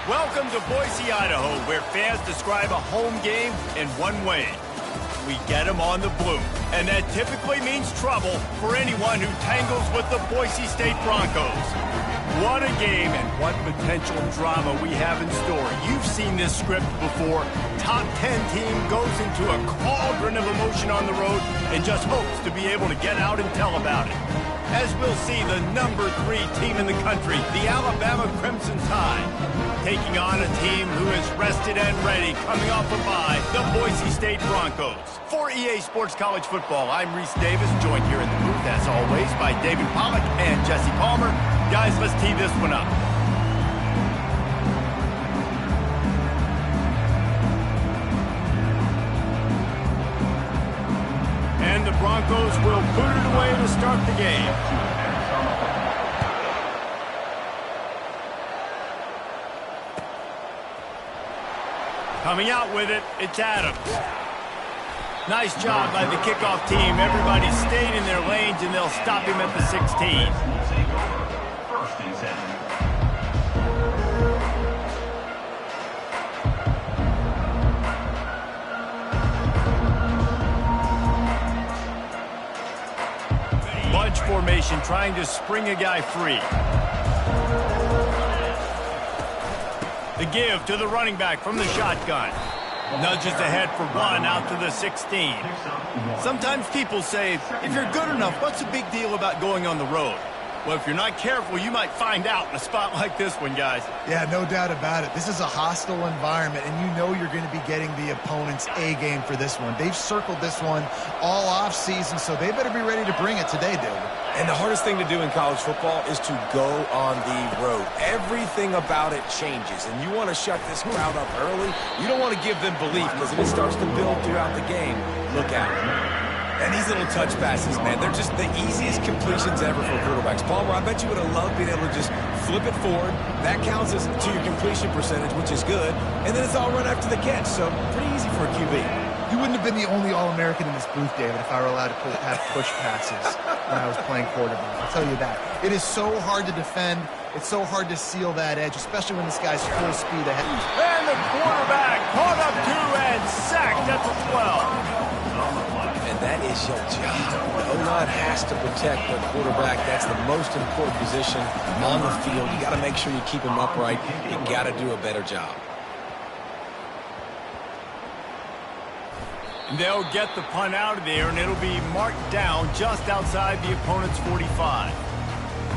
Welcome to Boise, Idaho, where fans describe a home game in one way. We get them on the blue, and that typically means trouble for anyone who tangles with the Boise State Broncos. What a game and what potential drama we have in store. You've seen this script before. Top 10 team goes into a cauldron of emotion on the road and just hopes to be able to get out and tell about it. As we'll see, the number 3 team in the country, the Alabama Crimson Tide, taking on a team who is rested and ready, coming off a bye, the Boise State Broncos. For EA Sports College Football, I'm Reese Davis, joined here in the booth, as always, by David Pollack and Jesse Palmer. Guys, let's tee this one up. And the Broncos will put it away to start the game. Coming out with it, it's Adams. Nice job by the kickoff team. Everybody stayed in their lanes, and they'll stop him at the 16. First and 7. Bunch formation, trying to spring a guy free. The give to the running back from the shotgun. Nudges ahead for 1 out to the 16. Sometimes people say, if you're good enough, what's the big deal about going on the road? Well, if you're not careful, you might find out in a spot like this one, guys. Yeah, no doubt about it. This is a hostile environment, and you know you're going to be getting the opponent's A game for this one. They've circled this one all off season, so they better be ready to bring it today, David. And the hardest thing to do in college football is to go on the road. Everything about it changes, and you want to shut this crowd up early. You don't want to give them belief, because if it starts to build throughout the game, look out. And these little touch passes, man, they're just the easiest completions ever for quarterbacks. Palmer, I bet you would have loved being able to just flip it forward. That counts as to your completion percentage, which is good. And then it's all run after the catch, so pretty easy for a QB. You wouldn't have been the only All-American in this booth, David, if I were allowed to have push passes when I was playing quarterback. I'll tell you that. It is so hard to defend. It's so hard to seal that edge, especially when this guy's full speed ahead. And the quarterback caught up to and sacked at the 12. And that is your job. The O-line has to protect the quarterback. That's the most important position on the field. You got to make sure you keep him upright. You got to do a better job. And they'll get the punt out of there, and it'll be marked down just outside the opponent's 45.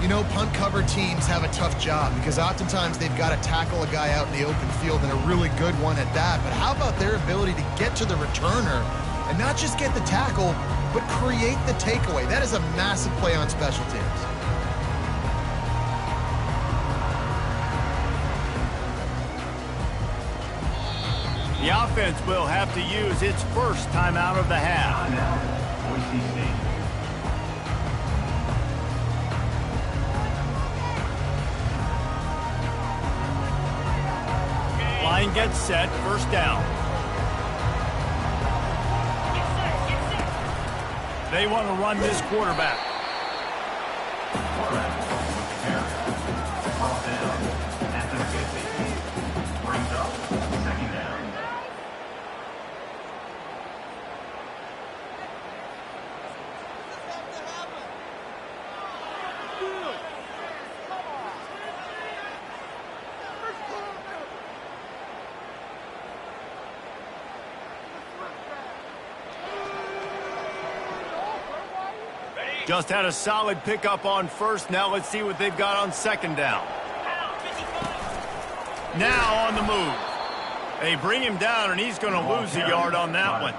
You know, punt cover teams have a tough job because oftentimes they've got to tackle a guy out in the open field, and a really good one at that. But how about their ability to get to the returner and not just get the tackle, but create the takeaway? That is a massive play on special teams. The offense will have to use its first timeout of the half. Line gets set, first down. They want to run this quarterback. Just had a solid pickup on first. Now let's see what they've got on second down. Now on the move. They bring him down, and he's going to lose a yard on that one.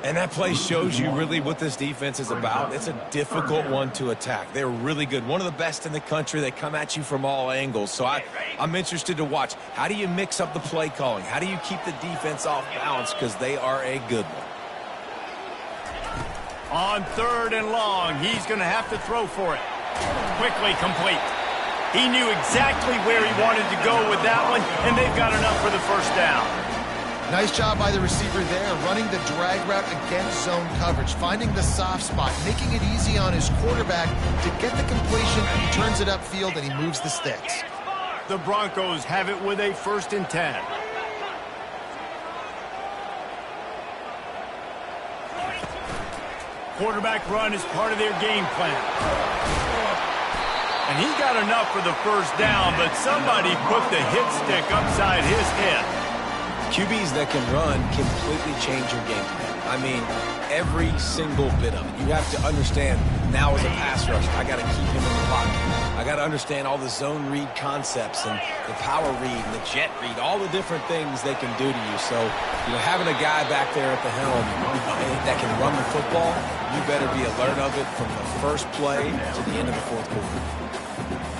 And that play shows you really what this defense is about. It's a difficult one to attack. They're really good. One of the best in the country. They come at you from all angles. So I'm interested to watch. How do you mix up the play calling? How do you keep the defense off balance? Because they are a good one. On third and long, he's going to have to throw for it. Quickly complete. He knew exactly where he wanted to go with that one, and they've got enough for the first down. Nice job by the receiver there, running the drag route against zone coverage, finding the soft spot, making it easy on his quarterback to get the completion, and he turns it upfield and he moves the sticks. The Broncos have it with a 1st and 10. Quarterback run is part of their game plan. And he got enough for the 1st down, but somebody put the hit stick upside his head. QBs that can run completely change your game plan. I mean, every single bit of it. You have to understand, now as a pass rusher, I got to keep him in the pocket. I got to understand all the zone read concepts and the power read and the jet read, all the different things they can do to you. So, having a guy back there at the helm that can run the football, you better be alert of it from the first play to the end of the 4th quarter.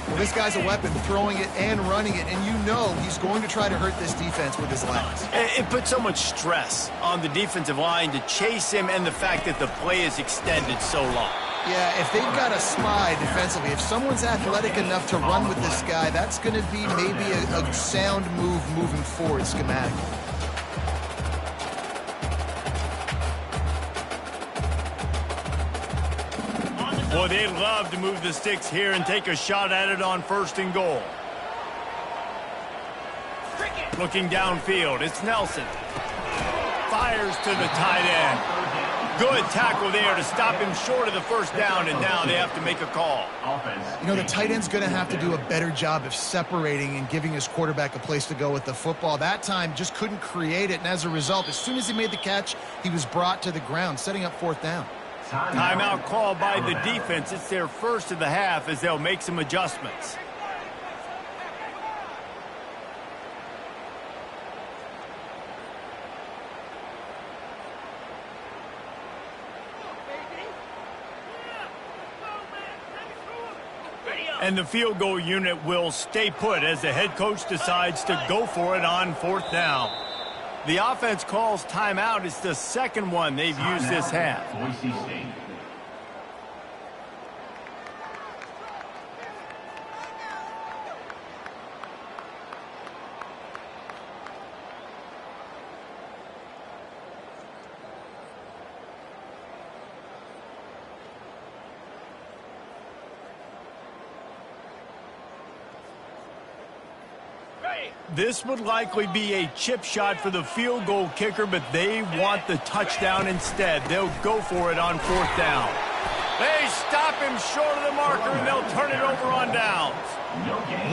Well, this guy's a weapon, throwing it and running it, and he's going to try to hurt this defense with his legs. It puts so much stress on the defensive line to chase him, and the fact that the play is extended so long. Yeah, if they've got a spy defensively, if someone's athletic enough to run with this guy, that's going to be maybe a sound move moving forward schematically. Boy, they'd love to move the sticks here and take a shot at it on 1st and goal. Looking downfield, it's Nelson. Fires to the tight end. Good tackle there to stop him short of the 1st down, and now they have to make a call. The tight end's going to have to do a better job of separating and giving his quarterback a place to go with the football. That time just couldn't create it, and as a result, as soon as he made the catch, he was brought to the ground, setting up 4th down. Timeout called by the defense. It's their 1st of the half as they'll make some adjustments. And the field goal unit will stay put as the head coach decides to go for it on 4th down. The offense calls timeout. It's the 2nd one they've used this half. Boise State. This would likely be a chip shot for the field goal kicker, but they want the touchdown instead. They'll go for it on 4th down. They stop him short of the marker, and they'll turn it over on downs.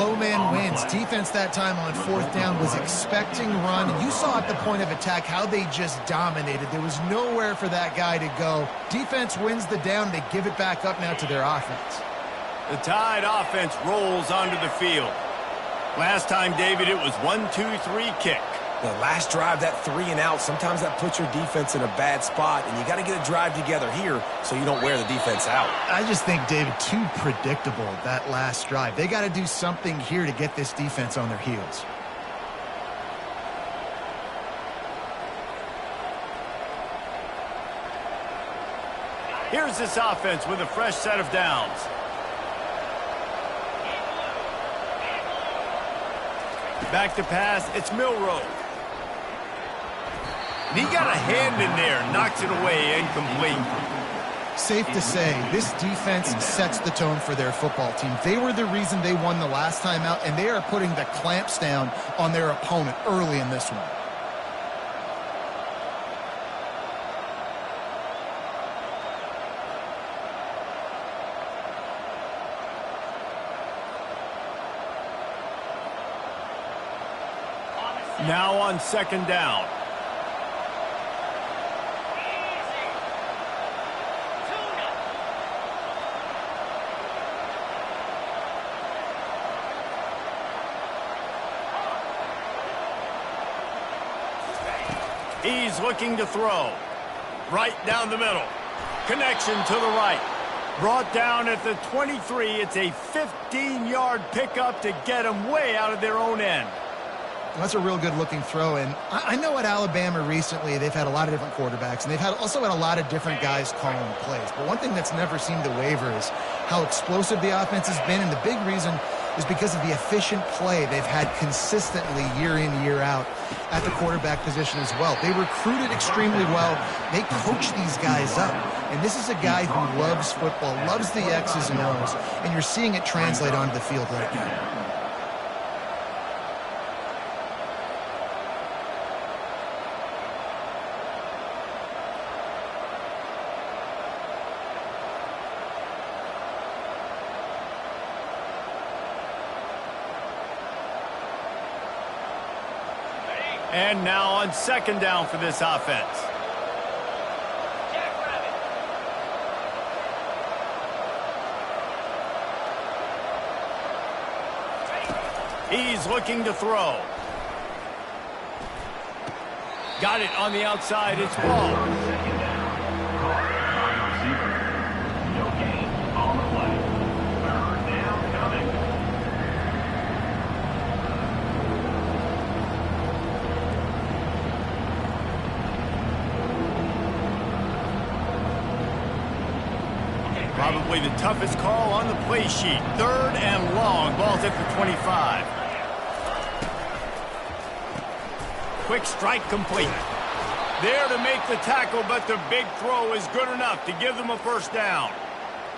Low man wins. Defense that time on 4th down was expecting run. And you saw at the point of attack how they just dominated. There was nowhere for that guy to go. Defense wins the down. They give it back up now to their offense. The Tide offense rolls onto the field. Last time, David, it was 1-2-3 kick. The last drive, that 3 and out, sometimes that puts your defense in a bad spot, and you got to get a drive together here so you don't wear the defense out. I just think, David, too predictable, that last drive. They got to do something here to get this defense on their heels. Here's this offense with a fresh set of downs. Back to pass, it's Milroe. He got a hand in there, knocks it away, incomplete. Safe to say, this defense sets the tone for their football team. They were the reason they won the last time out, and they are putting the clamps down on their opponent early in this one. Now on 2nd down. He's looking to throw. Right down the middle. Connection to the right. Brought down at the 23. It's a 15-yard pickup to get them way out of their own end. That's a real good-looking throw, and I know at Alabama recently they've had a lot of different quarterbacks, and they've also had a lot of different guys calling plays. But one thing that's never seemed to waver is how explosive the offense has been, and the big reason is because of the efficient play they've had consistently year in, year out at the quarterback position as well. They recruited extremely well. They coach these guys up, and this is a guy who loves football, loves the X's and O's, and you're seeing it translate onto the field right now. And now on second down for this offense. He's looking to throw. Got it on the outside. It's ball. Second down. Wide receiver. No gain on the play. Third down coming. Probably the toughest call on the play sheet. Third and long. Ball's at the 25. Quick strike complete. There to make the tackle, but the big throw is good enough to give them a first down.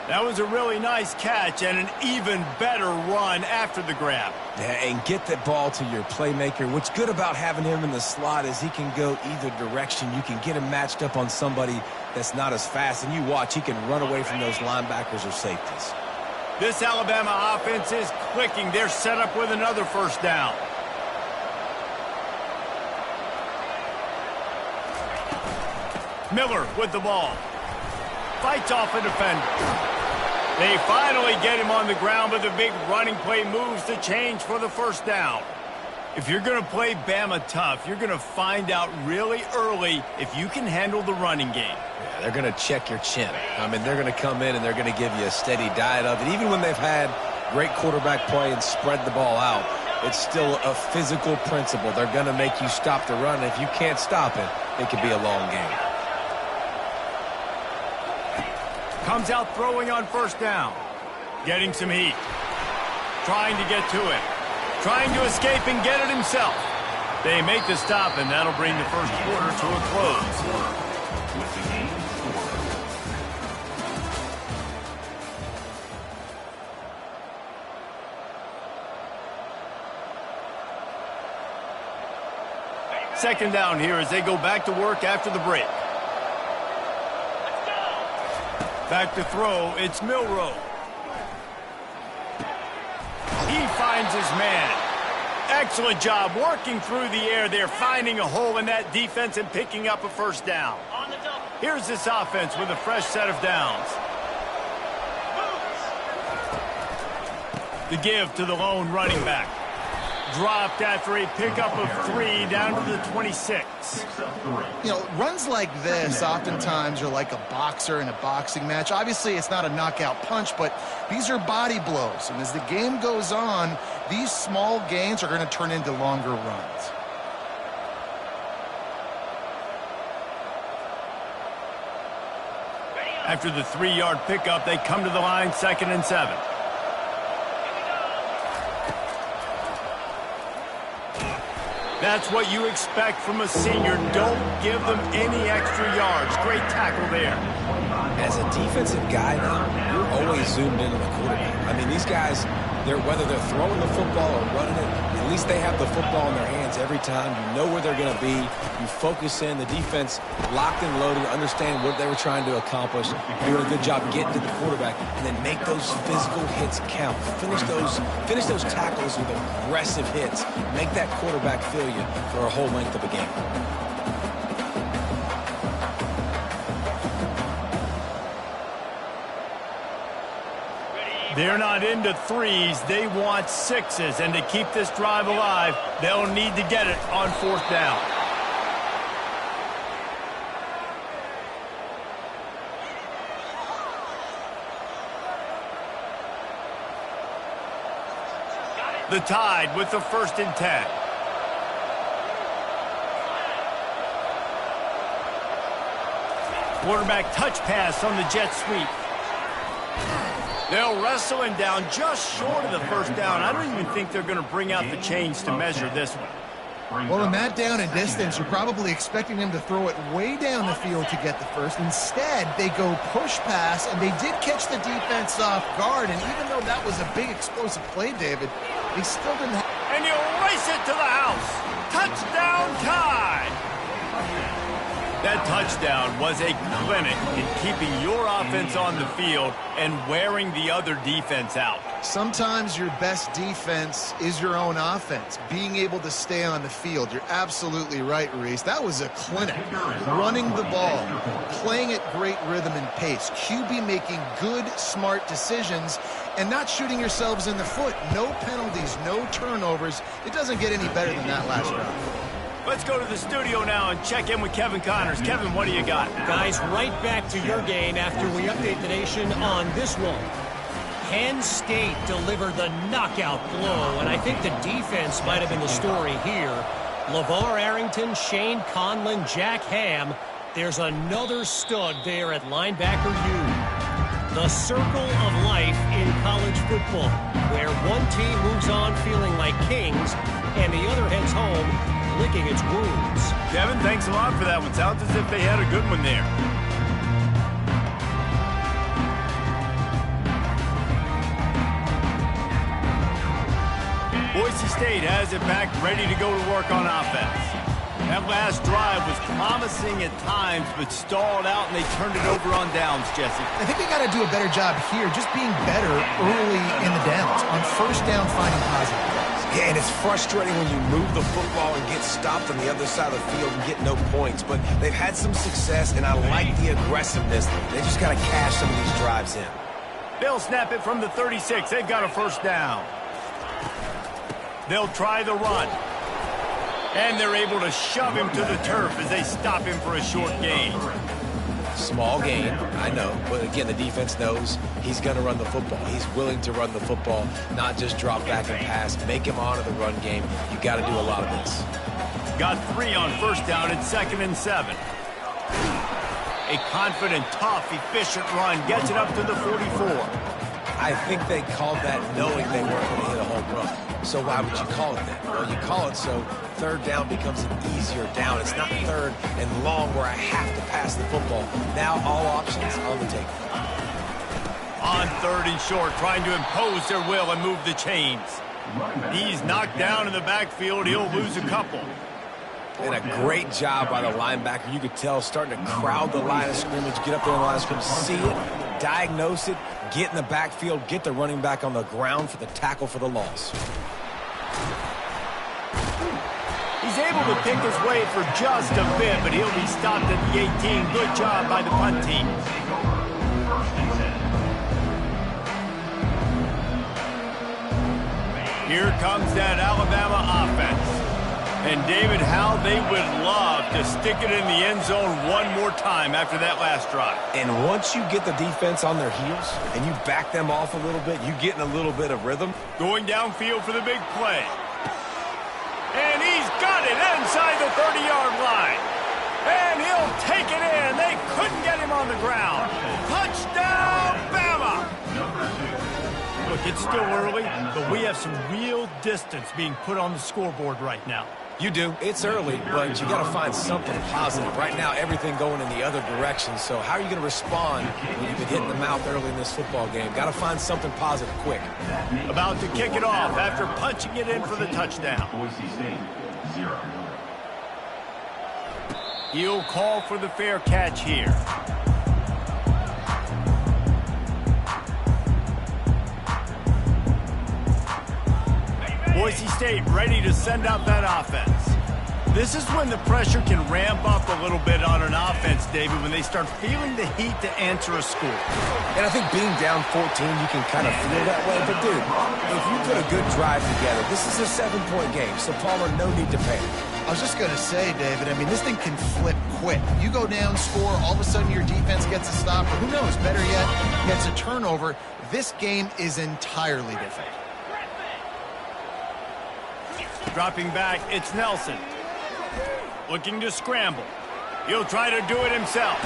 That was a really nice catch and an even better run after the grab. Yeah, and get the ball to your playmaker. What's good about having him in the slot is he can go either direction. You can get him matched up on somebody that's not as fast, and you watch, he can run away from those linebackers or safeties. This Alabama offense is clicking. They're set up with another first down. Miller with the ball. Fights off a defender. They finally get him on the ground, but the big running play moves the change for the first down. If you're going to play Bama tough, you're going to find out really early if you can handle the running game. Yeah, they're going to check your chin. I mean, they're going to come in and they're going to give you a steady diet of it. Even when they've had great quarterback play and spread the ball out, it's still a physical principle. They're going to make you stop the run. If you can't stop it, it could be a long game. Comes out throwing on first down. Getting some heat. Trying to get to it. Trying to escape and get it himself. They make the stop, and that'll bring the first quarter to a close. With the game scored. Second down here as they go back to work after the break. Back to throw, it's Milroe. He finds his man. Excellent job working through the air there, finding a hole in that defense and picking up a first down. Here's this offense with a fresh set of downs. The give to the lone running back. Dropped after a pickup of 3 down to the 26. You know, runs like this oftentimes are like a boxer in a boxing match. Obviously, it's not a knockout punch, but these are body blows. And as the game goes on, these small gains are going to turn into longer runs. After the 3-yard pickup, they come to the line, 2nd and 7. That's what you expect from a senior. Don't give them any extra yards. Great tackle there. As a defensive guy now, you're always zoomed in on the quarterback. I mean, these guys, whether they're throwing the football or running it, at least they have the football in their hands every time. You know where they're going to be. You focus in. The defense locked and loaded, understand what they were trying to accomplish, doing a good job getting to the quarterback, and then make those physical hits count. Finish those tackles with aggressive hits. Make that quarterback feel you for a whole length of a game. They're not into 3s. They want 6s. And to keep this drive alive, they'll need to get it on 4th down. The Tide with the 1st and 10. Quarterback touch pass on the jet sweep. They'll wrestle him down just short of the first down. I don't even think they're going to bring out the chains to measure this one. Well, in that down and distance, you're probably expecting them to throw it way down the field to get the first. Instead, they go push pass, and they did catch the defense off guard. And even though that was a big explosive play, David, they still didn't have... And you race it to the house. Touchdown Tide. That touchdown was a clinic in keeping your offense on the field and wearing the other defense out. Sometimes your best defense is your own offense, being able to stay on the field. You're absolutely right, Reese. That was a clinic. Running the ball, playing at great rhythm and pace, QB making good, smart decisions, and not shooting yourselves in the foot. No penalties, no turnovers. It doesn't get any better than that last drive. Let's go to the studio now and check in with Kevin Connors. Kevin, what do you got? Guys, right back to your game after we update the nation on this one. Penn State delivered the knockout blow, and I think the defense might have been the story here. LeVar Arrington, Shane Conlon, Jack Ham. There's another stud there at linebacker U. The circle of life in college football, where one team moves on feeling like kings, and the other heads home licking its wounds. Kevin, thanks a lot for that one. Sounds as if they had a good one there. Boise State has it back, ready to go to work on offense. That last drive was promising at times, but stalled out, and they turned it over on downs, Jesse. I think they got to do a better job here, just being better early in the downs. On first down, finding positive. Yeah, and it's frustrating when you move the football and get stopped on the other side of the field and get no points. But they've had some success, and I like the aggressiveness. They just got to cash some of these drives in. They'll snap it from the 36. They've got a first down. They'll try the run. And they're able to shove him to the turf as they stop him for a short gain. Small gain, I know. But again, the defense knows he's going to run the football. He's willing to run the football, not just drop back and pass. Make him honor the run game. You got to do a lot of this. Got 3 on first down at 2nd and 7. A confident, tough, efficient run gets it up to the 44. I think they called that knowing they weren't going to hit a home run. So why would you call it that? Well, you call it so third down becomes an easier down. It's not third and long where I have to pass the football. Now all options on the table. On 3rd and short, trying to impose their will and move the chains. He's knocked down in the backfield. He'll lose a couple. And a great job by the linebacker. You could tell starting to crowd the line of scrimmage, get up there in the line of scrimmage, see it, diagnose it, get in the backfield, get the running back on the ground for the tackle for the loss. He's able to pick his way for just a bit, but he'll be stopped at the 18. Good job by the punt team. Here comes that Alabama offense. And, David, how they would love to stick it in the end zone one more time after that last drive. And once you get the defense on their heels and you back them off a little bit, you get in a little bit of rhythm. Going downfield for the big play. And he's got it inside the 30-yard line. And he'll take it in. They couldn't get him on the ground. Touchdown, Bama! Look, it's still early, but we have some real distance being put on the scoreboard right now. You do. It's early, but you got to find something positive. Right now, everything going in the other direction. So how are you going to respond when you've been hitting the mouth early in this football game? Got to find something positive quick. About to kick it off after punching it in for the touchdown. Boise State, 0. He'll call for the fair catch here. Boise State ready to send out that offense. This is when the pressure can ramp up a little bit on an offense, David, when they start feeling the heat to answer a score. And I think being down 14, you can kind of feel that way. But, dude, if you put a good drive together, this is a 7-point game, so Palmer, no need to panic. I was just going to say, David, I mean, this thing can flip quick. You go down, score, all of a sudden your defense gets a stop, or who knows, better yet, gets a turnover. This game is entirely different. Dropping back, it's Nelson. Looking to scramble. He'll try to do it himself.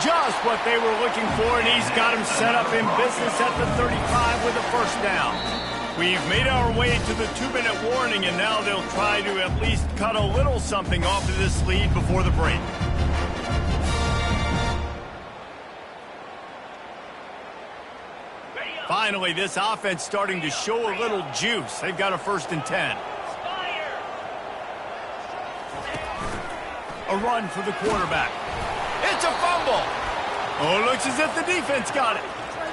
Just what they were looking for, and he's got him set up in business at the 35 with a first down. We've made our way to the 2-minute warning, and now they'll try to at least cut a little something off of this lead before the break. Finally, this offense starting to show a little juice. They've got a 1st and 10. A run for the quarterback. It's a fumble. Oh, it looks as if the defense got it.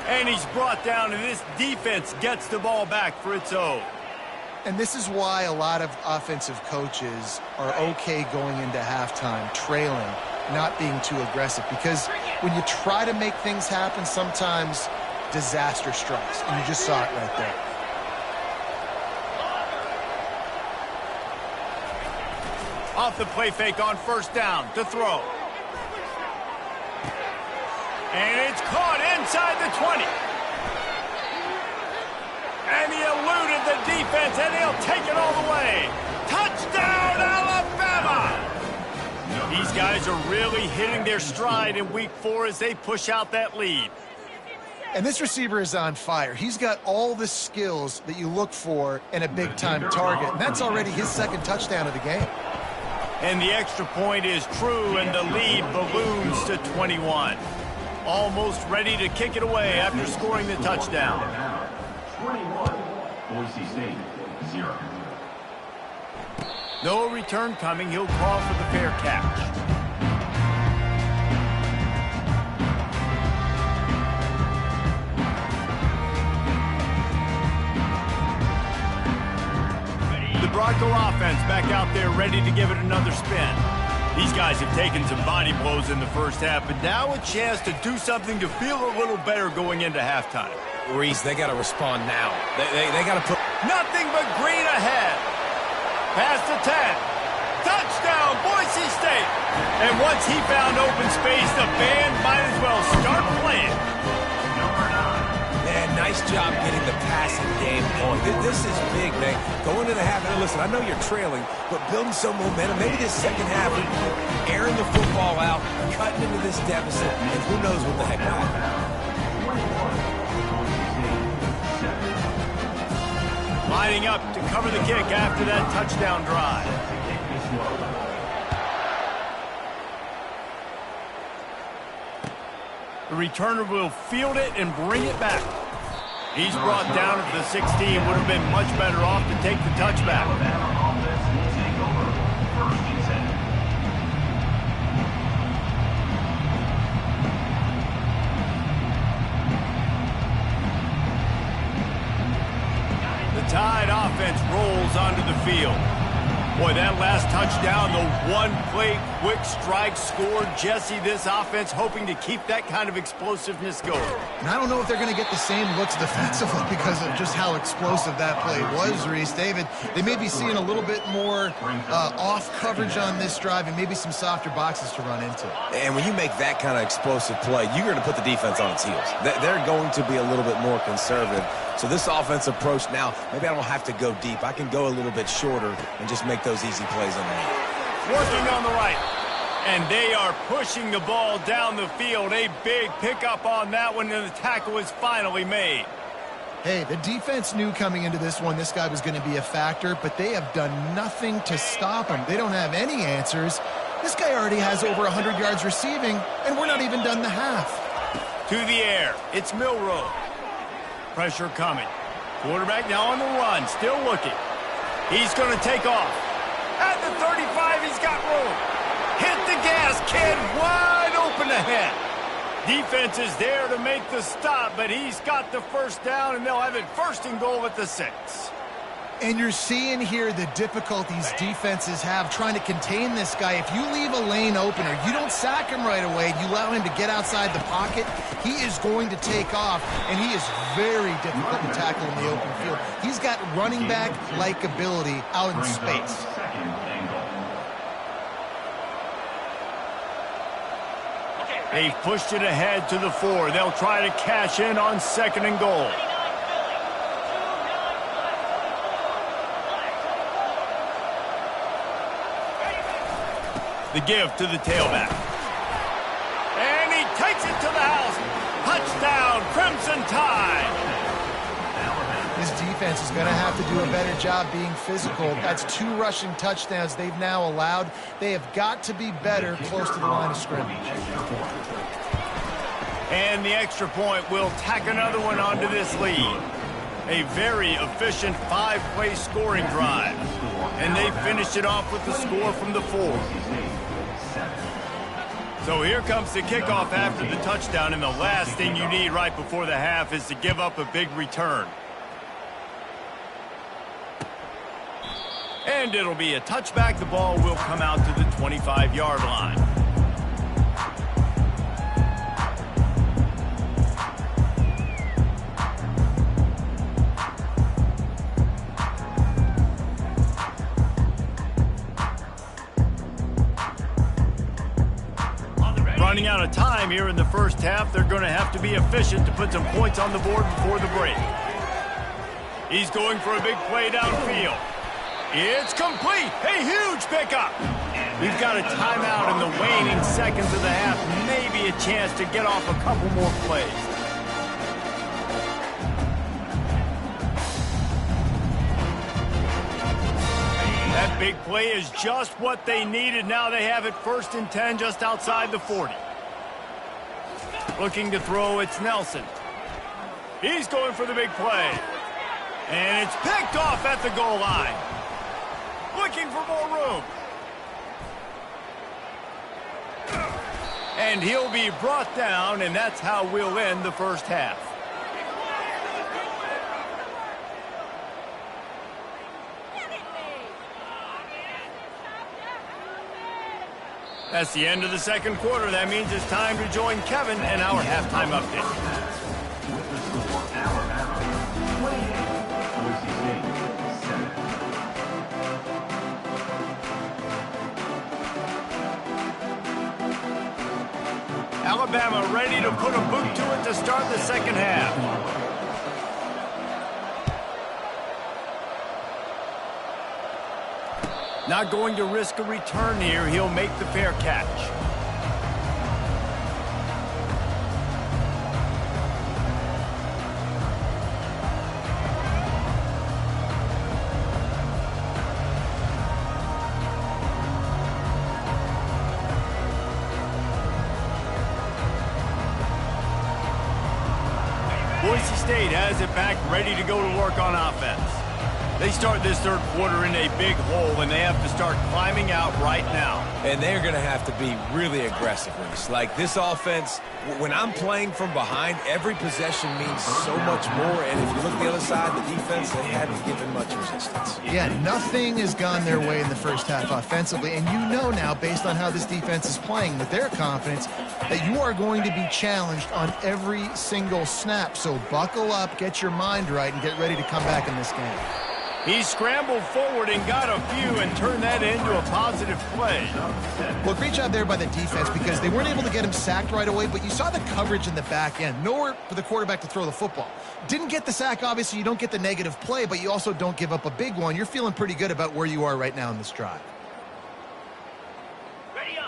And he's brought down, and this defense gets the ball back for its own. And this is why a lot of offensive coaches are okay going into halftime, trailing, not being too aggressive. Because when you try to make things happen, sometimes disaster strikes. And you just saw it right there. Off the play fake on first down to throw. And it's caught inside the 20. And he eluded the defense, and he'll take it all the way. Touchdown, Alabama! These guys are really hitting their stride in Week 4 as they push out that lead. And this receiver is on fire. He's got all the skills that you look for in a big-time target. And that's already his second touchdown of the game. And the extra point is true, and the lead balloons to 21. Almost ready to kick it away after scoring the touchdown. 21, Boise State, 0. No return coming. He'll call for the fair catch. The Bronco offense back out there ready to give it another spin. These guys have taken some body blows in the first half, but now a chance to do something to feel a little better going into halftime. Reese, they got to respond now. They got to put... Nothing but green ahead. Pass to 10. Touchdown, Boise State. And once he found open space, the band might as well start playing. Man, nice job getting the passing game going. This is big, man. Going into the half, and listen, I know you're trailing, but building some momentum. Maybe this second half, airing the football out, cutting into this deficit, and who knows what the heck will happen. Lining up to cover the kick after that touchdown drive. The returner will field it and bring it back. He's brought down at the 16. Would have been much better off to take the touchback. The Tide offense rolls onto the field. Boy, that last touchdown, the one-play quick strike scored. Jesse, this offense hoping to keep that kind of explosiveness going. And I don't know if they're going to get the same looks defensively because of just how explosive that play was, Reese. David, they may be seeing a little bit more off coverage on this drive and maybe some softer boxes to run into. And when you make that kind of explosive play, you're going to put the defense on its heels. They're going to be a little bit more conservative. So this offense approach now, maybe I don't have to go deep. I can go a little bit shorter and just make those easy plays underneath. Working on the right. And they are pushing the ball down the field. A big pickup on that one, and the tackle is finally made. Hey, the defense knew coming into this one this guy was going to be a factor, but they have done nothing to stop him. They don't have any answers. This guy already has over 100 yards receiving, and we're not even done the half. To the air. It's Milroe. Pressure coming. Quarterback now on the run, still looking. He's going to take off. At the 35, he's got room. Hit the gas, kid, wide open ahead. Defense is there to make the stop, but he's got the first down, and they'll have it first and goal at the 6. And you're seeing here the difficulties defenses have trying to contain this guy. If you leave a lane open or you don't sack him right away, you allow him to get outside the pocket, he is going to take off, and he is very difficult to tackle in the open field. He's got running back-like ability out in space. They've pushed it ahead to the 4. They'll try to cash in on 2nd and goal. The give to the tailback. And he takes it to the house. Touchdown, Crimson Tide. This defense is going to have to do a better job being physical. That's 2 rushing touchdowns they've now allowed. They have got to be better close to the line of scrimmage. And the extra point will tack another one onto this lead. A very efficient 5-play scoring drive. And they finished it off with the score from the 4. So here comes the kickoff after the touchdown, and the last thing you need right before the half is to give up a big return. And it'll be a touchback. The ball will come out to the 25-yard line. Running out of time here in the first half, they're going to have to be efficient to put some points on the board before the break. He's going for a big play downfield. It's complete. A huge pickup. We've got a timeout in the waning seconds of the half. Maybe a chance to get off a couple more plays. That big play is just what they needed. Now they have it 1st and 10 just outside the 40. Looking to throw, it's Nelson. He's going for the big play. And it's picked off at the goal line. Looking for more room. And he'll be brought down, and that's how we'll end the first half. That's the end of the second quarter. That means it's time to join Kevin and our halftime update. With the score, Alabama 28, Boise State 7. Alabama ready to put a boot to it to start the second half. Not going to risk a return here. He'll make the fair catch. Boise State has it back, ready to go to work on offense. They start this third quarter in a big hole, and they have to start climbing out right now. And they're going to have to be really aggressive, Reese. Like this offense, when I'm playing from behind, every possession means so much more. And if you look at the other side, the defense, they haven't given much resistance. Yeah, nothing has gone their way in the first half offensively. And you know now, based on how this defense is playing, with their confidence, that you are going to be challenged on every single snap. So buckle up, get your mind right, and get ready to come back in this game. He scrambled forward and got a few and turned that into a positive play. Well, great job there by the defense because they weren't able to get him sacked right away, but you saw the coverage in the back end. Nowhere for the quarterback to throw the football. Didn't get the sack, obviously. You don't get the negative play, but you also don't give up a big one. You're feeling pretty good about where you are right now in this drive.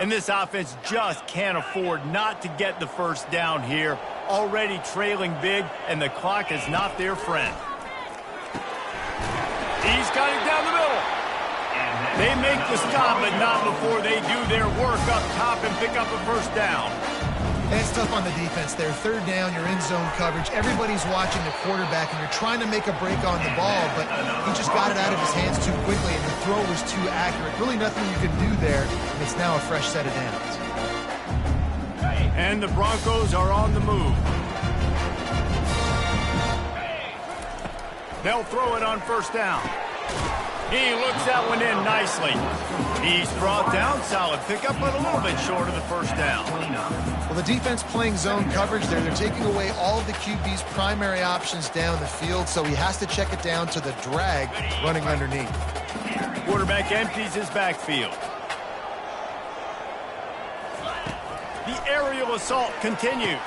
And this offense just can't afford not to get the first down here. Already trailing big, and the clock is not their friend. He's got it down the middle. They make the stop, but not before they do their work up top and pick up a first down. And it's tough on the defense there. Third down, you're in zone coverage. Everybody's watching the quarterback, and you're trying to make a break on the ball, but he just got it out of his hands too quickly, and the throw was too accurate. Really nothing you can do there, and it's now a fresh set of downs. And the Broncos are on the move. They'll throw it on first down. He looks that one in nicely. He's brought down, solid pickup, but a little bit short of the first down. Well, the defense playing zone coverage there. They're taking away all of the QB's primary options down the field, so he has to check it down to the drag running underneath. Quarterback empties his backfield. The aerial assault continues.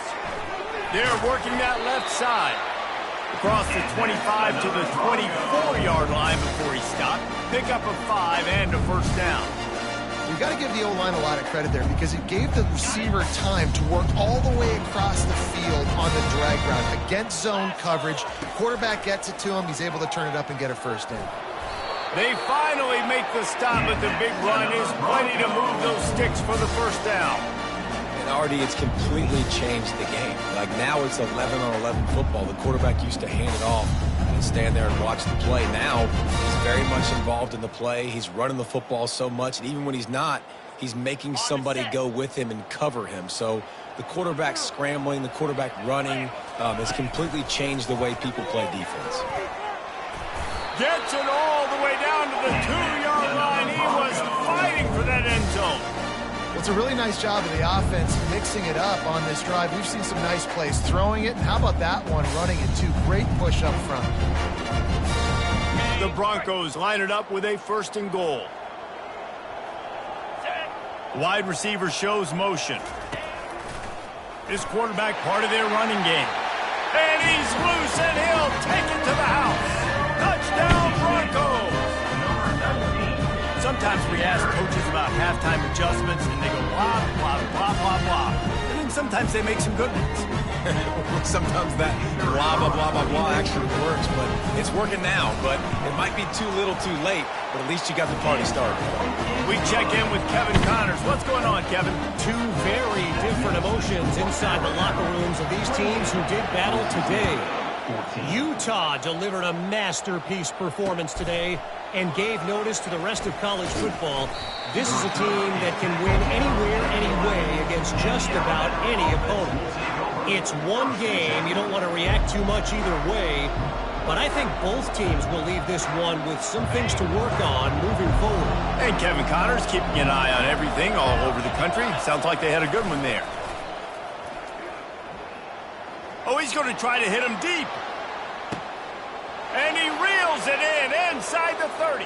They're working that left side. Across the 25 to the 24-yard line before he stopped. Pick up a 5 and a first down. We've got to give the O-line a lot of credit there because it gave the receiver time to work all the way across the field on the drag route against zone coverage. Quarterback gets it to him. He's able to turn it up and get a first down. They finally make the stop, but the big run is plenty to move those sticks for the first down. And Artie, it's completely changed the game. Like now it's 11-on-11 football. The quarterback used to hand it off and stand there and watch the play. Now he's very much involved in the play. He's running the football so much, and even when he's not, he's making somebody go with him and cover him. So the quarterback scrambling, the quarterback running has completely changed the way people play defense. Gets it all the way down to the 2-yard line. He was fighting for that end zone. Well, it's a really nice job of the offense mixing it up on this drive. We've seen some nice plays throwing it, and how about that one running it too? Great push up front. The Broncos line it up with a 1st and goal. Wide receiver shows motion. This quarterback part of their running game. And he's loose, and he'll take it to the house. Touchdown, Broncos! Sometimes we ask coaches about halftime adjustments, and they go blah, blah, blah, blah, blah. And then sometimes they make some good ones. Sometimes that blah, blah, blah, blah, blah actually works, but it's working now. But it might be too little too late, but at least you got the party started. We check in with Kevin Connors. What's going on, Kevin? Two very different emotions inside the locker rooms of these teams who did battle today. Utah delivered a masterpiece performance today and gave notice to the rest of college football. This is a team that can win anywhere, anyway against just about any opponent. It's one game. You don't want to react too much either way, but I think both teams will leave this one with some things to work on moving forward. And Kevin Connors keeping an eye on everything all over the country. Sounds like they had a good one there. Oh, he's going to try to hit him deep. And he reels it in inside the 30.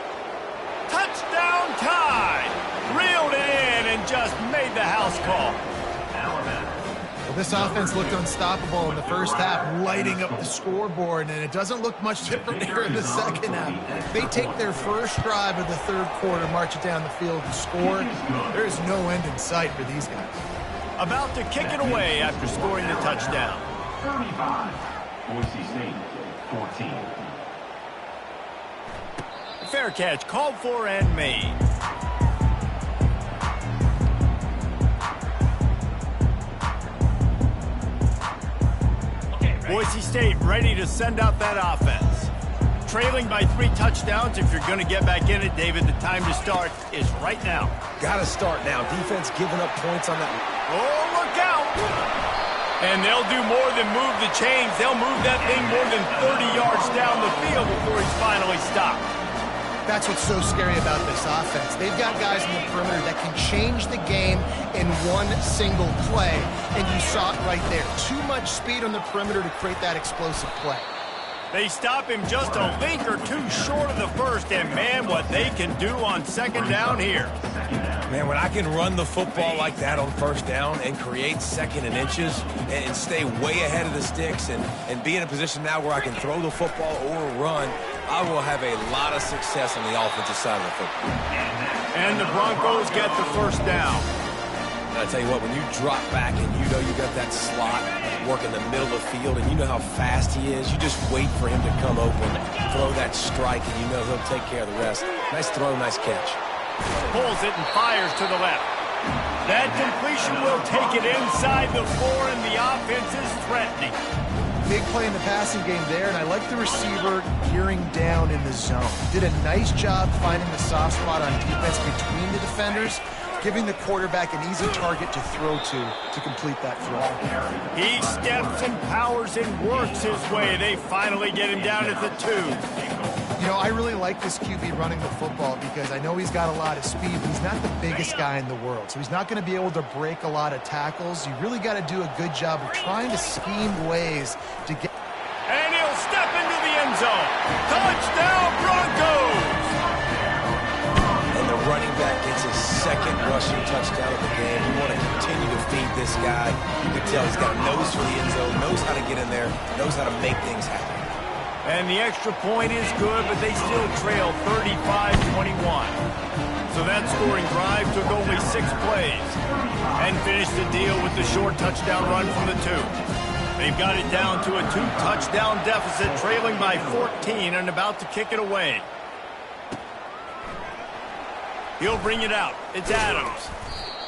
Touchdown Tide. Reeled it in and just made the house call. Well, this offense looked unstoppable in the first half, lighting up the scoreboard, and it doesn't look much different here in the second half. They take their first drive of the third quarter, march it down the field, and score. There is no end in sight for these guys. About to kick it away after scoring the touchdown. 35, Boise State, 14. Fair catch, called for and made. Boise State ready to send out that offense. Trailing by 3 touchdowns. If you're going to get back in it, David, the time to start is right now. Got to start now. Defense giving up points on that. Oh, look out! And they'll do more than move the chains. They'll move that thing more than 30 yards down the field before he's finally stopped. That's what's so scary about this offense. They've got guys in the perimeter that can change the game in one single play, and you saw it right there. Too much speed on the perimeter to create that explosive play. They stop him just a link or two short of the first, and man, what they can do on second down here. Man, when I can run the football like that on first down and create second and inches and stay way ahead of the sticks and be in a position now where I can throw the football or run, I will have a lot of success on the offensive side of the football. And the Broncos get the first down. And I tell you what, when you drop back and you know you got that slot work in the middle of the field and you know how fast he is, you just wait for him to come open, throw that strike, and you know he'll take care of the rest. Nice throw, nice catch. Pulls it and fires to the left. That completion will take it inside the 4, and the offense is threatening. Big play in the passing game there, and I like the receiver gearing down in the zone. Did a nice job finding the soft spot on defense between the defenders, giving the quarterback an easy target to throw to complete that throw. He steps and powers and works his way. They finally get him down at the 2. You know, I really like this QB running the football because I know he's got a lot of speed, but he's not the biggest guy in the world. So he's not going to be able to break a lot of tackles. You really got to do a good job of trying to scheme ways to get... And he'll step into the end zone. Touchdown, Broncos! And the running back gets his second rushing touchdown of the game. You want to continue to feed this guy. You can tell he's got a nose for the end zone, knows how to get in there, knows how to make things happen. And the extra point is good, but they still trail 35-21. So that scoring drive took only 6 plays and finished the deal with the short touchdown run from the 2. They've got it down to a 2-touchdown deficit, trailing by 14 and about to kick it away. He'll bring it out. It's Adams.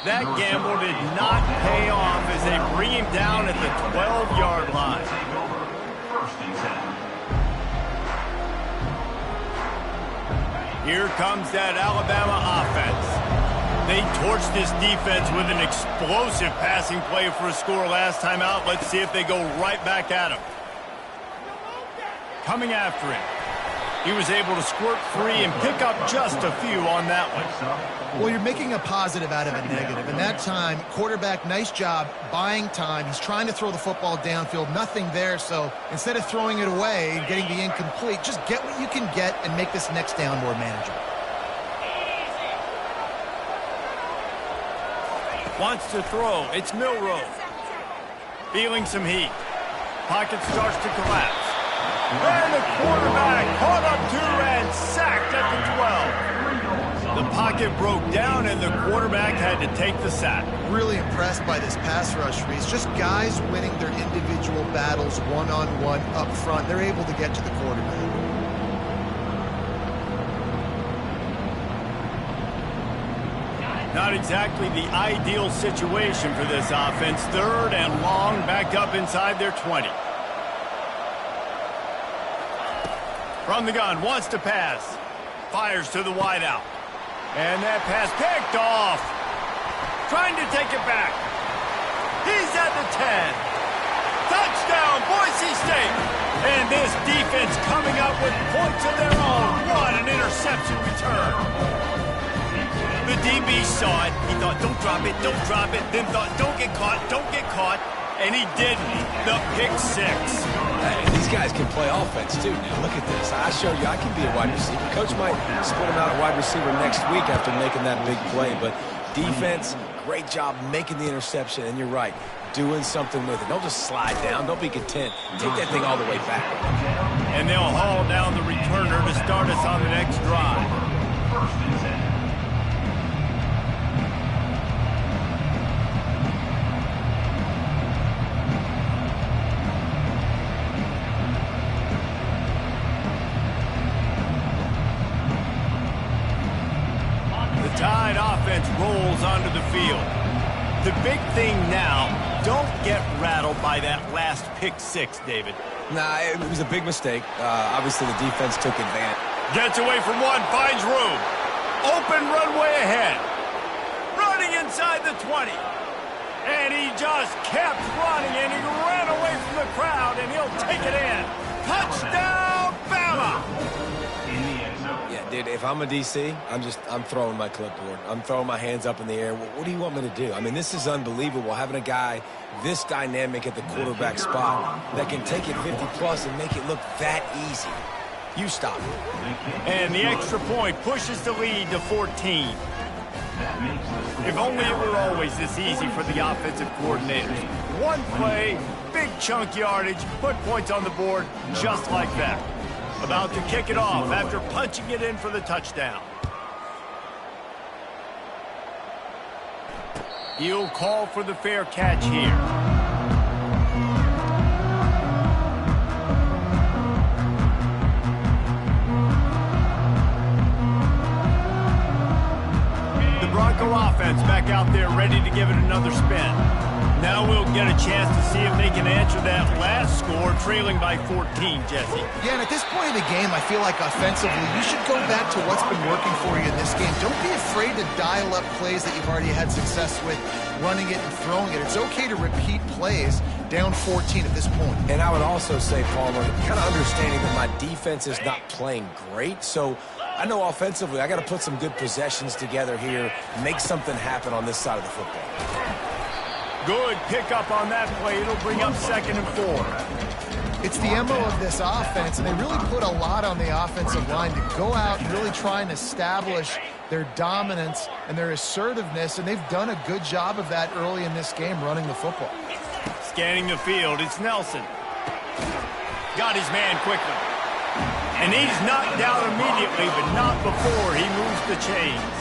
That gamble did not pay off as they bring him down at the 12-yard line. First and 10. Here comes that Alabama offense. They torched this defense with an explosive passing play for a score last time out. Let's see if they go right back at him. Coming after him. He was able to squirt free and pick up just a few on that one. Well, you're making a positive out of a negative. And that time, quarterback, nice job buying time. He's trying to throw the football downfield. Nothing there. So instead of throwing it away and getting the incomplete, just get what you can get and make this next down more manageable. Wants to throw. It's Milrow. Feeling some heat. Pocket starts to collapse. And the quarterback caught up to and sacked at the 12. The pocket broke down and the quarterback had to take the sack. Really impressed by this pass rush, Reese. Just guys winning their individual battles one-on-one up front. They're able to get to the quarterback. Not exactly the ideal situation for this offense. 3rd and long, back up inside their 20. From the gun, wants to pass. Fires to the wideout. And that pass picked off. Trying to take it back. He's at the 10. Touchdown, Boise State. And this defense coming up with points of their own. What an interception return. The DB saw it. He thought, don't drop it, don't drop it. Then thought, don't get caught, don't get caught. And he didn't. The pick 6. These guys can play offense, too. Now, look at this. I show you I can be a wide receiver. Coach might split him out at wide receiver next week after making that big play. But defense, great job making the interception. And you're right, doing something with it. Don't just slide down. Don't be content. Take that thing all the way back. And they'll haul down the returner to start us on the next drive. 1st and 10. Tide offense rolls onto the field. The big thing now, don't get rattled by that last pick 6, David. Nah, it was a big mistake. Obviously, the defense took advantage. Gets away from one, finds room. Open runway ahead. Running inside the 20. And he just kept running, and he ran away from the crowd, and he'll take it in. Touchdown, Bama! Yeah, dude, if I'm a DC, I'm throwing my clipboard. I'm throwing my hands up in the air. What do you want me to do? I mean, this is unbelievable, having a guy this dynamic at the quarterback spot that can take it 50-plus and make it look that easy. You stop it. And the extra point pushes the lead to 14. If only it were always this easy for the offensive coordinators. One play, big chunk yardage, put points on the board just like that. About to kick it off after punching it in for the touchdown. He'll call for the fair catch here. The Bronco offense back out there ready to give it another spin. Now we'll get a chance to see if they can answer that last score, trailing by 14, Jesse. Yeah, and at this point of the game, I feel like offensively, you should go back to what's been working for you in this game. Don't be afraid to dial up plays that you've already had success with, running it and throwing it. It's okay to repeat plays down 14 at this point. And I would also say, Palmer, kind of understanding that my defense is not playing great, so I know offensively I got to put some good possessions together here, make something happen on this side of the football. Good pickup on that play. It'll bring up 2nd and 4. It's the MO of this offense, and they really put a lot on the offensive line to go out and really try and establish their dominance and their assertiveness, and they've done a good job of that early in this game, running the football. Scanning the field, it's Nelson. Got his man quickly. And he's knocked down immediately, but not before he moves the chains.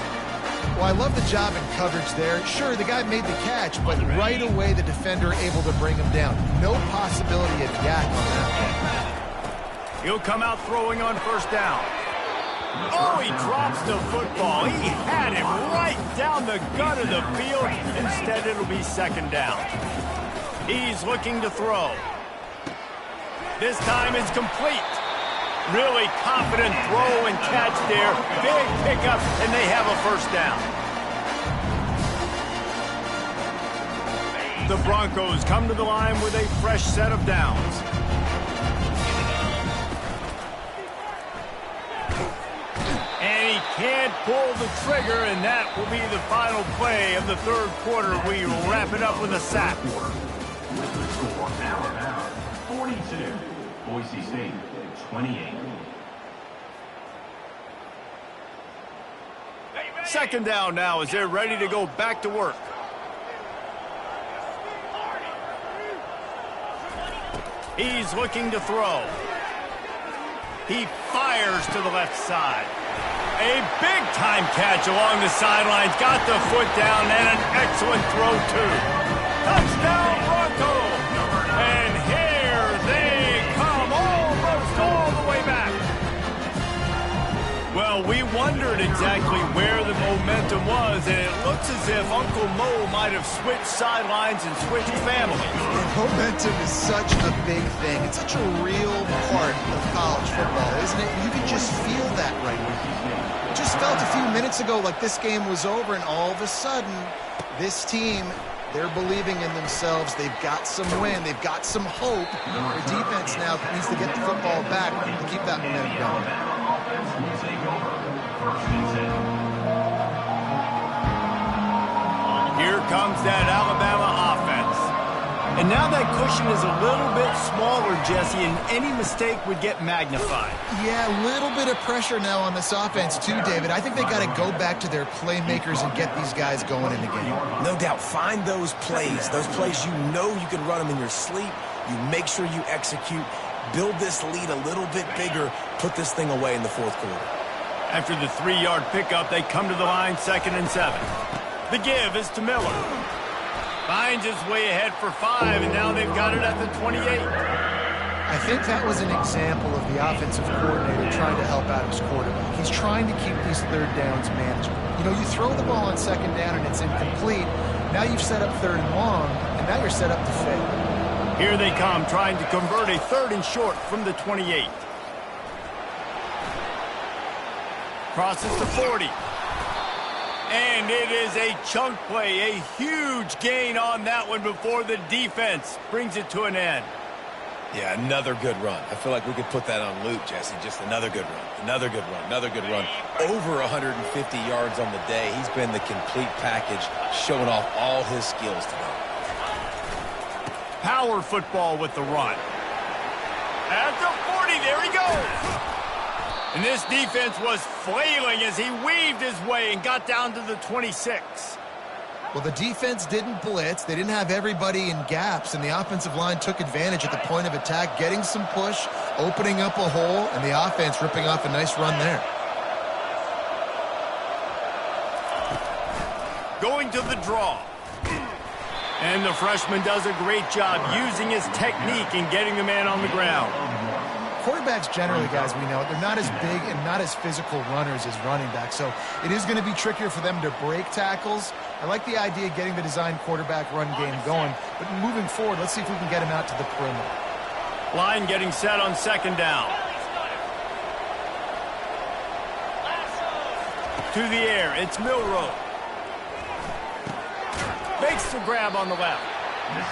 Well, I love the job in coverage there. Sure, the guy made the catch, but right away the defender able to bring him down. No possibility of yak on that one. He'll come out throwing on 1st down. Oh, he drops the football. He had him right down the gut of the field. Instead, it'll be 2nd down. He's looking to throw. This time it's complete. Really confident throw and catch there. Big pickup, and they have a 1st down. The Broncos come to the line with a fresh set of downs. And he can't pull the trigger, and that will be the final play of the third quarter. We wrap it up with a sack. Score Alabama 42, Boise State 28. Second down now as they're ready to go back to work. He's looking to throw. He fires to the left side. A big-time catch along the sidelines. Got the foot down and an excellent throw, too. Touchdown, Broncos! And here they come, almost all the way back. Well, we wondered exactly where the momentum was, and it looks as if Uncle Mo might have switched sidelines and switched families. Momentum is such a big thing. It's such a real part of college football, isn't it? You can just feel that right now. It just felt a few minutes ago like this game was over, and all of a sudden, this team, they're believing in themselves. They've got some wind. They've got some hope. Their defense now needs to get the football back to keep that momentum going. Here comes that Alabama offense. And now that cushion is a little bit smaller, Jesse, and any mistake would get magnified. Yeah, a little bit of pressure now on this offense too, David. I think they got to go back to their playmakers and get these guys going in the game. No doubt. Find those plays you know you can run them in your sleep. You make sure you execute. Build this lead a little bit bigger. Put this thing away in the fourth quarter. After the 3-yard pickup, they come to the line 2nd and 7. The give is to Miller. Finds his way ahead for 5, and now they've got it at the 28. I think that was an example of the offensive coordinator trying to help out his quarterback. He's trying to keep these third downs manageable. You know, you throw the ball on 2nd down and it's incomplete. Now you've set up 3rd and long, and now you're set up to fail. Here they come, trying to convert a 3rd and short from the 28. Crosses to 40. And it is a chunk play, a huge gain on that one before the defense brings it to an end. Yeah, another good run. I feel like we could put that on loop, Jesse. Just another good run, another good run, another good run. Over 150 yards on the day. He's been the complete package, showing off all his skills today. Power football with the run. At the 40, there he goes. And this defense was flailing as he weaved his way and got down to the 26. Well, the defense didn't blitz. They didn't have everybody in gaps, and the offensive line took advantage at the point of attack, getting some push, opening up a hole, and the offense ripping off a nice run there. Going to the draw. And the freshman does a great job using his technique and getting the man on the ground. Quarterbacks generally, guys, we know, they're not as big and not as physical runners as running backs, so it is going to be trickier for them to break tackles. I like the idea of getting the design quarterback run game going, but moving forward, let's see if we can get him out to the perimeter. Line getting set on 2nd down. To the air, it's Milroe. Makes the grab on the left.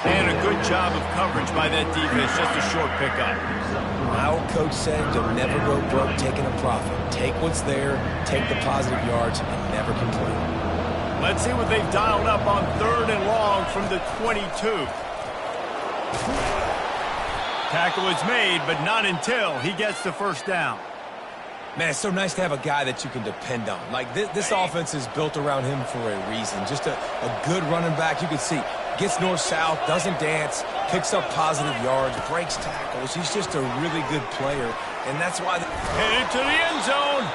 And a good job of coverage by that defense, just a short pickup. My old coach said, don't never go broke taking a profit. Take what's there, take the positive yards, and never complain. Let's see what they've dialed up on 3rd and long from the 22. Tackle is made, but not until he gets the 1st down. Man, it's so nice to have a guy that you can depend on. Like, this offense is built around him for a reason. Just a good running back. You can see, gets north-south, doesn't dance, picks up positive yards, breaks tackles. He's just a really good player, and that's why... Headed to the end zone.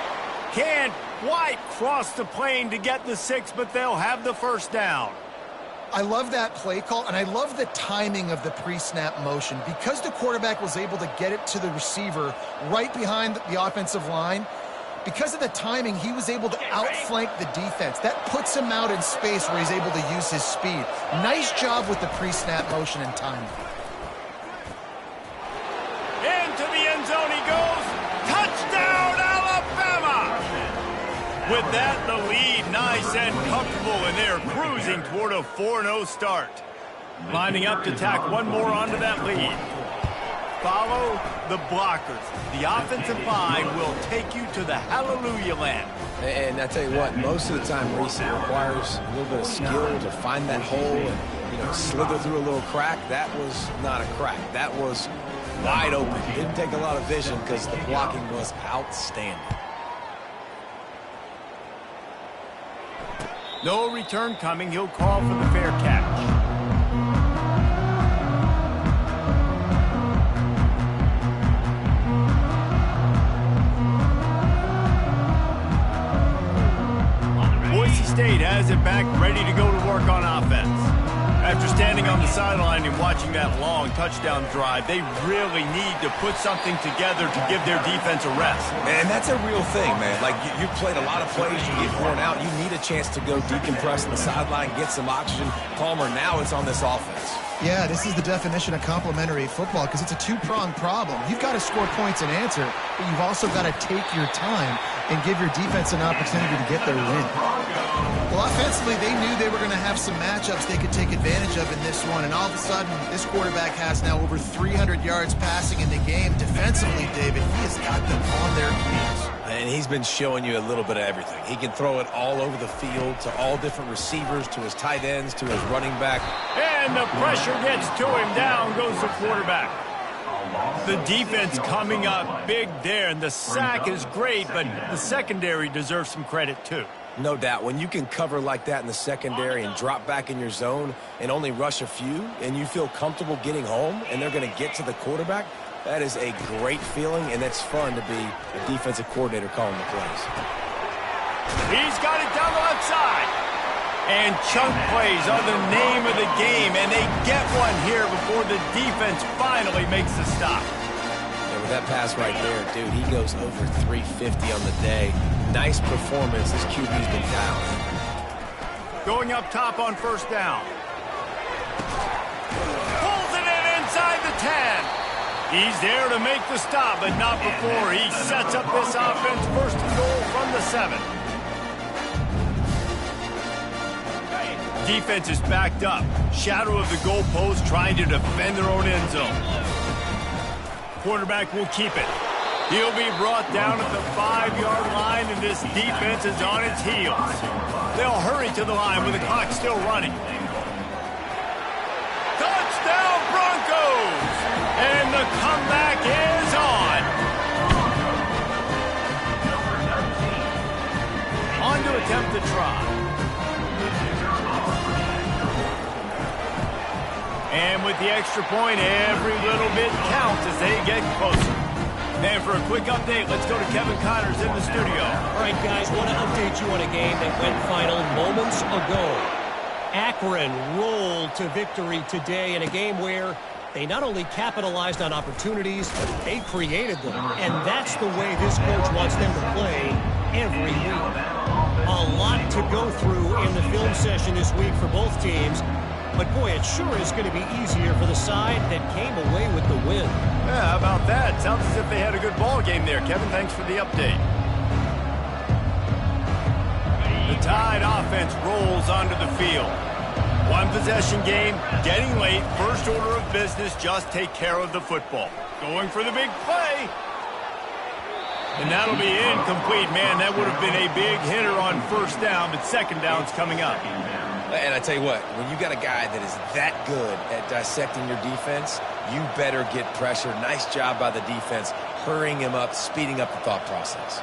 Can't quite cross the plane to get the 6, but they'll have the 1st down. I love that play call, and I love the timing of the pre-snap motion. Because the quarterback was able to get it to the receiver right behind the offensive line, because of the timing, he was able to outflank the defense. That puts him out in space where he's able to use his speed. Nice job with the pre-snap motion and timing. Into the end zone he goes. Touchdown, Alabama! With that, the lead nice and comfortable, and they're cruising toward a 4-0 start. Lining up to tack one more onto that lead. Follow the blockers. The offensive line will take you to the hallelujah land. And I tell you what, most of the time, Reese, it requires a little bit of skill to find that hole and, slither through a little crack. That was not a crack. That was wide open. Didn't take a lot of vision because the blocking was outstanding. No return coming. He'll call for the fair catch. Boise State has it back, ready to go to work on offense. After standing on the sideline and watching that long touchdown drive, they really need to put something together to give their defense a rest. And that's a real thing, man. Like, you've played a lot of plays, you get worn out, you need a chance to go decompress on the sideline, get some oxygen. Palmer, now it's on this offense. Yeah, this is the definition of complementary football because it's a two-pronged problem. You've got to score points and answer, but you've also got to take your time and give your defense an opportunity to get their win. Well, offensively, they knew they were going to have some matchups they could take advantage of in this one, and all of a sudden, this quarterback has now over 300 yards passing in the game. Defensively, David, he has got them on their heels. And he's been showing you a little bit of everything. He can throw it all over the field to all different receivers, to his tight ends, to his running back. And the pressure gets to him. Down goes the quarterback. The defense coming up big there, and the sack is great, but the secondary deserves some credit too. No doubt. When you can cover like that in the secondary and drop back in your zone and only rush a few, and you feel comfortable getting home, and they're going to get to the quarterback, that is a great feeling, and it's fun to be a defensive coordinator calling the plays. He's got it down the left side. And chunk plays are the name of the game, and they get one here before the defense finally makes the stop. And with that pass right there, dude, he goes over 350 on the day. Nice performance. This QB's been down. Going up top on first down. Pulls it in inside the 10. He's there to make the stop, but not before he sets up this offense first and goal from the 7. Defense is backed up. Shadow of the goalpost trying to defend their own end zone. Quarterback will keep it. He'll be brought down at the 5-yard line, and this defense is on its heels. They'll hurry to the line with the clock still running. Touchdown Broncos! And the comeback is on. On to attempt the try. And with the extra point, every little bit counts as they get closer. And for a quick update, let's go to Kevin Connors in the studio. All right, guys, want to update you on a game that went final moments ago. Akron rolled to victory today in a game where they not only capitalized on opportunities, but they created them. And that's the way this coach wants them to play every week. A lot to go through in the film session this week for both teams. But, boy, it sure is going to be easier for the side that came away with the win. Yeah, how about that? Sounds as if they had a good ball game there. Kevin, thanks for the update. The Tide offense rolls onto the field. One possession game, getting late, first order of business, just take care of the football. Going for the big play. And that'll be incomplete. Man, that would have been a big hitter on first down, but second down's coming up. And I tell you what, when you got a guy that is that good at dissecting your defense, you better get pressure. Nice job by the defense, hurrying him up, speeding up the thought process.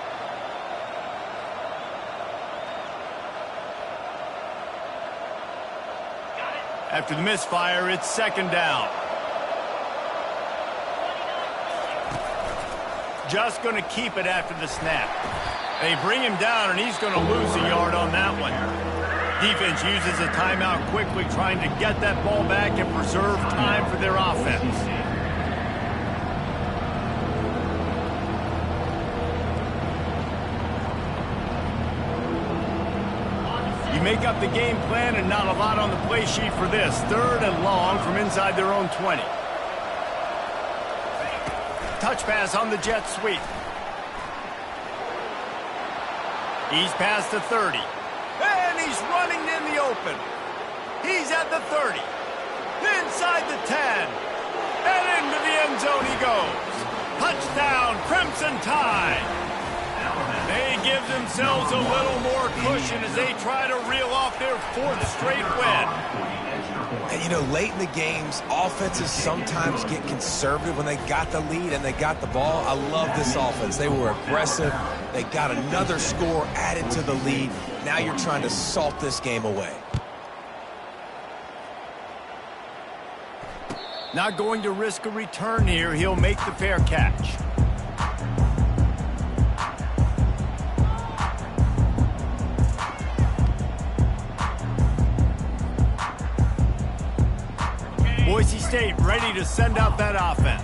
After the misfire, it's second down. Just going to keep it after the snap. They bring him down, and he's going to lose a yard on that one. Defense uses a timeout quickly, trying to get that ball back and preserve time for their offense. You make up the game plan and not a lot on the play sheet for this. Third and long from inside their own 20. Touch pass on the jet sweep. He's past the 30. And he's running in the open. He's at the 30. inside the 10. And into the end zone he goes. Touchdown, Crimson Tide. They give themselves a little more cushion as they try to reel off their 4th straight win. And, you know, late in the games, offenses sometimes get conservative when they got the lead and they got the ball. I love this offense. They were aggressive. They got another score added to the lead. Now you're trying to salt this game away. Not going to risk a return here. He'll make the fair catch. Boise State ready to send out that offense.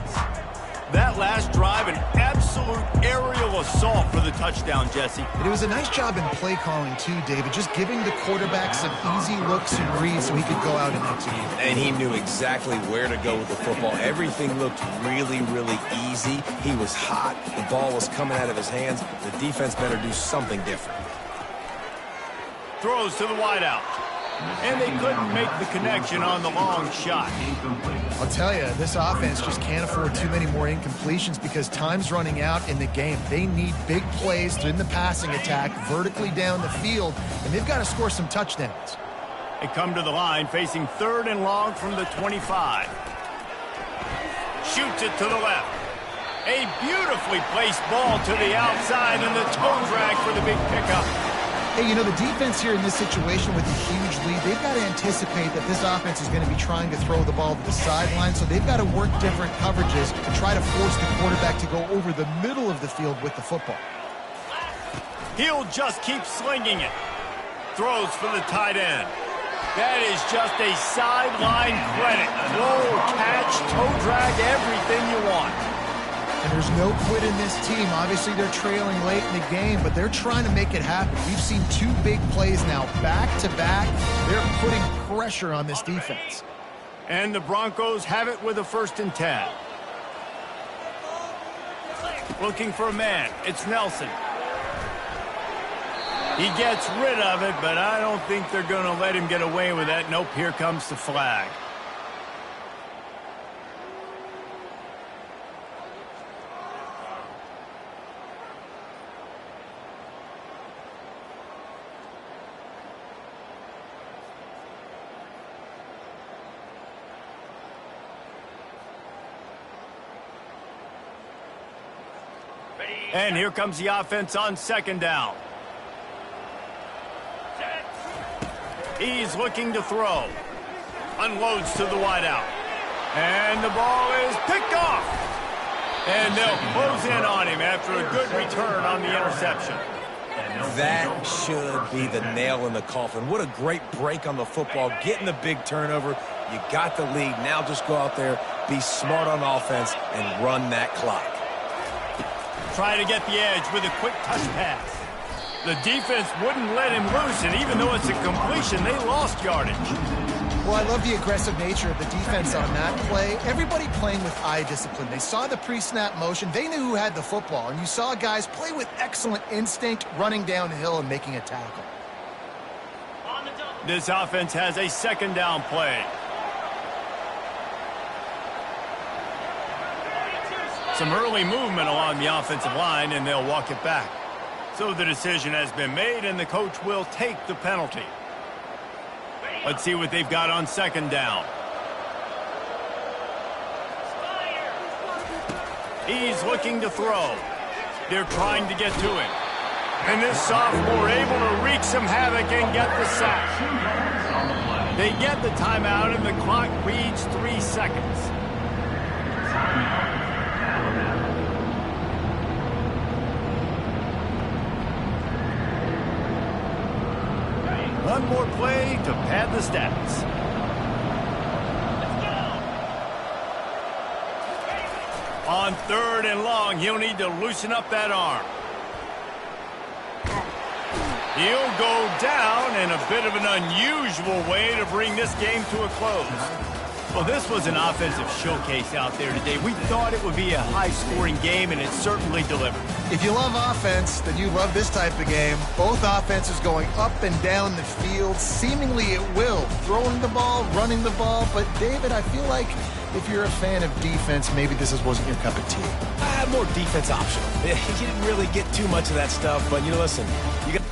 That last drive, an absolute aerial assault for the touchdown, Jesse. It was a nice job in play calling, too, David, just giving the quarterback some easy looks and reads so he could go out and execute. And he knew exactly where to go with the football. Everything looked really, really easy. He was hot. The ball was coming out of his hands. The defense better do something different. Throws to the wideout. And they couldn't make the connection on the long shot. I'll tell you, this offense just can't afford too many more incompletions because time's running out in the game. They need big plays in the passing attack, vertically down the field, and they've got to score some touchdowns. They come to the line facing 3rd and long from the 25. Shoots it to the left. A beautifully placed ball to the outside and the toe drag for the big pickup. Hey, you know, the defense here in this situation with a huge lead, they've got to anticipate that this offense is going to be trying to throw the ball to the sideline, so they've got to work different coverages and try to force the quarterback to go over the middle of the field with the football. He'll just keep slinging it. Throws for the tight end. That is just a sideline credit. Throw, catch, toe drag, everything you want. And there's no quit in this team. Obviously, they're trailing late in the game, but they're trying to make it happen. We've seen 2 big plays now, back-to-back. They're putting pressure on this defense. And the Broncos have it with a 1st and 10. Looking for a man. It's Nelson. He gets rid of it, but I don't think they're going to let him get away with that. Nope, here comes the flag. And here comes the offense on 2nd down. He's looking to throw. Unloads to the wideout. And the ball is picked off. And they'll close in on him after a good return on the interception. That should be the nail in the coffin. What a great break on the football. Getting the big turnover. You got the lead. Now just go out there, be smart on offense, and run that clock. Try to get the edge with a quick touch pass. The defense wouldn't let him loose, and even though it's a completion, they lost yardage. Well, I love the aggressive nature of the defense on that play. Everybody playing with eye discipline. They saw the pre-snap motion. They knew who had the football, and you saw guys play with excellent instinct, running downhill and making a tackle. This offense has a 2nd down play. Some early movement along the offensive line, and they'll walk it back. So the decision has been made, and the coach will take the penalty. Let's see what they've got on 2nd down. He's looking to throw. They're trying to get to him. And this sophomore able to wreak some havoc and get the sack. They get the timeout, and the clock reads 3 seconds. One more play to pad the stats. On 3rd and long, he'll need to loosen up that arm. He'll go down in a bit of an unusual way to bring this game to a close. Well, this was an offensive showcase out there today. We thought it would be a high-scoring game, and it certainly delivered. If you love offense, then you love this type of game. Both offenses going up and down the field, seemingly at will. Throwing the ball, running the ball. But, David, I feel like if you're a fan of defense, maybe this wasn't your cup of tea. More defense optional. You didn't really get too much of that stuff, but, listen, you got